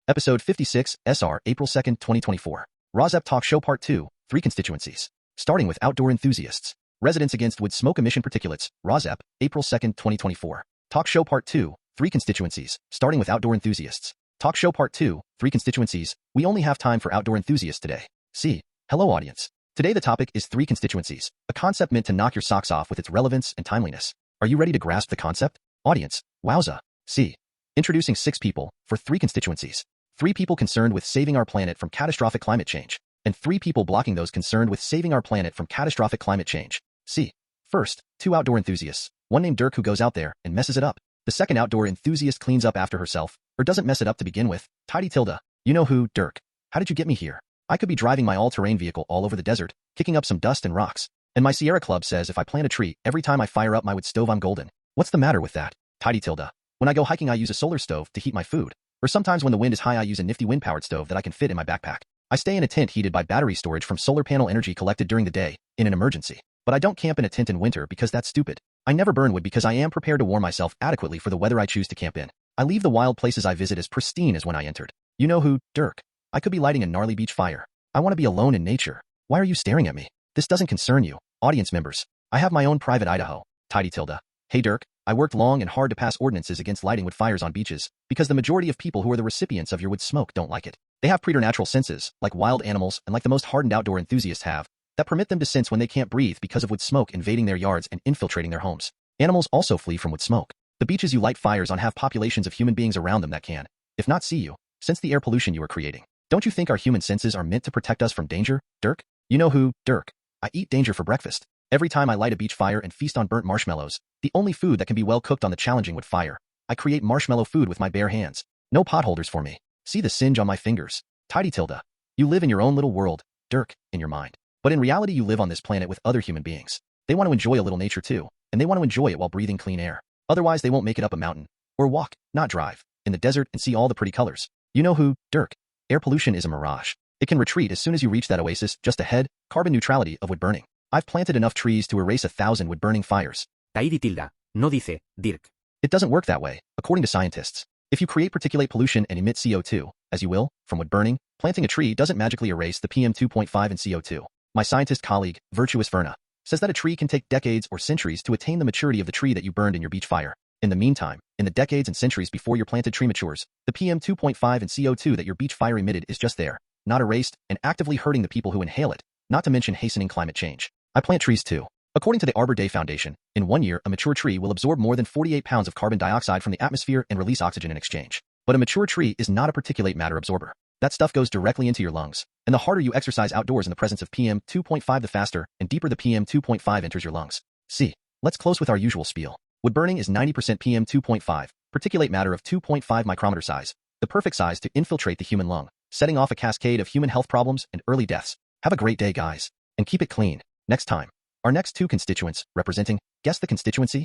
Episode 56, SR, April 2nd, 2024. RAWSEP Talk Show Part 2, Three Constituencies. Starting with outdoor enthusiasts. Residents Against Wood Smoke Emission Particulates, RAWSEP, April 2nd, 2024. Talk Show Part 2, Three Constituencies. Starting with outdoor enthusiasts. Talk Show Part 2, Three Constituencies. We only have time for outdoor enthusiasts today. See. Hello audience. Today the topic is Three Constituencies, a concept meant to knock your socks off with its relevance and timeliness. Are you ready to grasp the concept? Audience, Wowza. See. Introducing 6 people for 3 constituencies. 3 people concerned with saving our planet from catastrophic climate change, and 3 people blocking those concerned with saving our planet from catastrophic climate change. See. First, 2 outdoor enthusiasts. One named Dirk who goes out there and messes it up. The second outdoor enthusiast cleans up after herself, or doesn't mess it up to begin with. Tidy Tilda. You know who, Dirk. How did you get me here? I could be driving my all-terrain vehicle all over the desert, kicking up some dust and rocks. And my Sierra Club says if I plant a tree, every time I fire up my wood stove I'm golden. What's the matter with that? Tidy Tilda. When I go hiking I use a solar stove to heat my food. Or sometimes when the wind is high I use a nifty wind-powered stove that I can fit in my backpack. I stay in a tent heated by battery storage from solar panel energy collected during the day, in an emergency. But I don't camp in a tent in winter because that's stupid. I never burn wood because I am prepared to warm myself adequately for the weather I choose to camp in. I leave the wild places I visit as pristine as when I entered. You know who, Dirk. I could be lighting a gnarly beach fire. I want to be alone in nature. Why are you staring at me? This doesn't concern you, audience members. I have my own private Idaho. Tidy Tilda. Hey Dirk, I worked long and hard to pass ordinances against lighting wood fires on beaches, because the majority of people who are the recipients of your wood smoke don't like it. They have preternatural senses, like wild animals and like the most hardened outdoor enthusiasts have, that permit them to sense when they can't breathe because of wood smoke invading their yards and infiltrating their homes. Animals also flee from wood smoke. The beaches you light fires on have populations of human beings around them that can, if not see you, sense the air pollution you are creating. Don't you think our human senses are meant to protect us from danger, Dirk? You know who, Dirk. I eat danger for breakfast. Every time I light a beach fire and feast on burnt marshmallows, the only food that can be well cooked on the challenging wood fire, I create marshmallow food with my bare hands. No potholders for me. See the singe on my fingers. Tidy Tilda. You live in your own little world, Dirk, in your mind. But in reality you live on this planet with other human beings. They want to enjoy a little nature too, and they want to enjoy it while breathing clean air. Otherwise they won't make it up a mountain, or walk, not drive, in the desert and see all the pretty colors. You know who, Dirk. Air pollution is a mirage. It can retreat as soon as you reach that oasis just ahead, carbon neutrality of wood burning. I've planted enough trees to erase 1,000 wood-burning fires. Tidy Tilda, no dice, Dirk. It doesn't work that way, according to scientists. If you create particulate pollution and emit CO2, as you will, from wood burning, planting a tree doesn't magically erase the PM 2.5 and CO2. My scientist colleague, Virtuous Verna, says that a tree can take decades or centuries to attain the maturity of the tree that you burned in your beach fire. In the meantime, in the decades and centuries before your planted tree matures, the PM 2.5 and CO2 that your beach fire emitted is just there, not erased, and actively hurting the people who inhale it, not to mention hastening climate change. I plant trees too. According to the Arbor Day Foundation, in 1 year a mature tree will absorb more than 48 pounds of carbon dioxide from the atmosphere and release oxygen in exchange. But a mature tree is not a particulate matter absorber. That stuff goes directly into your lungs, and the harder you exercise outdoors in the presence of PM 2.5 the faster and deeper the PM 2.5 enters your lungs. See. Let's close with our usual spiel. Wood burning is 90% PM 2.5, particulate matter of 2.5 micrometer size, the perfect size to infiltrate the human lung, setting off a cascade of human health problems and early deaths. Have a great day guys, and keep it clean. Next time, our next 2 constituents, representing, guess the constituency?